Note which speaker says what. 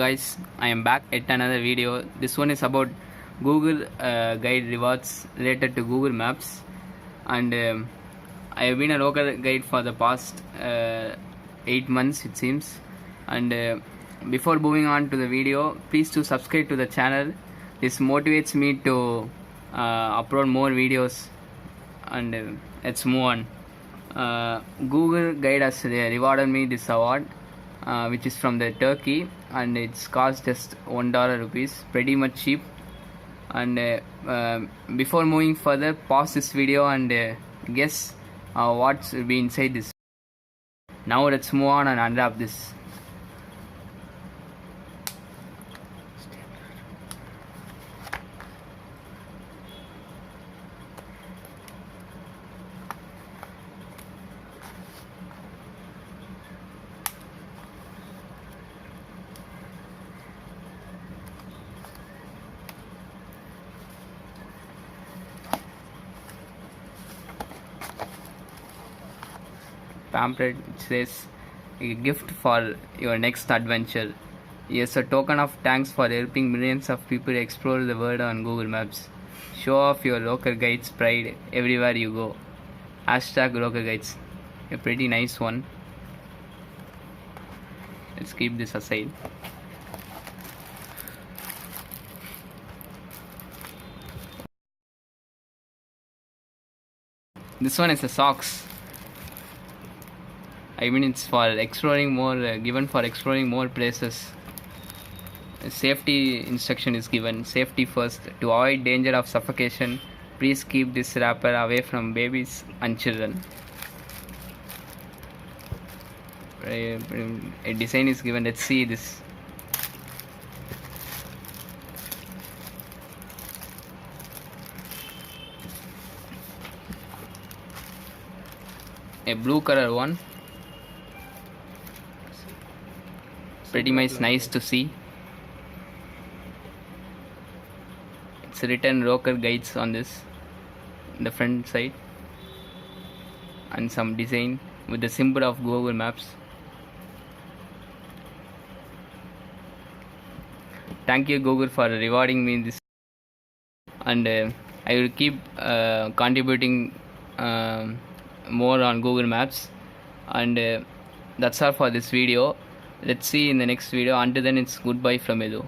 Speaker 1: guys, I am back at another video. This one is about Google guide rewards related to Google Maps, and I have been a local guide for the past 8 months it seems. And before moving on to the video, please do subscribe to the channel. This motivates me to upload more videos, and let's move on. Google Guide has rewarded me this award, which is from the Turkey, and it's cost just $1 pretty much cheap. And before moving further, pause this video and guess what's will be inside this. Now let's move on and unwrap this. Pamphlet which says a gift for your next adventure. Yes, a token of thanks for helping millions of people explore the world on Google Maps. Show off your local guides' pride everywhere you go. Hashtag local guides. A pretty nice one. Let's keep this aside. This one is a socks. I mean, it's for exploring more, given for exploring more places. A safety instruction is given. Safety first. To avoid danger of suffocation, please keep this wrapper away from babies and children. A design is given. Let's see this. A blue color one. Pretty nice to see. It's written local guides on this, the front side, and some design with the symbol of Google Maps. Thank you Google for rewarding me this, and I will keep contributing more on Google Maps. And that's all for this video. Let's see in the next video. Until then, it's goodbye from Edu.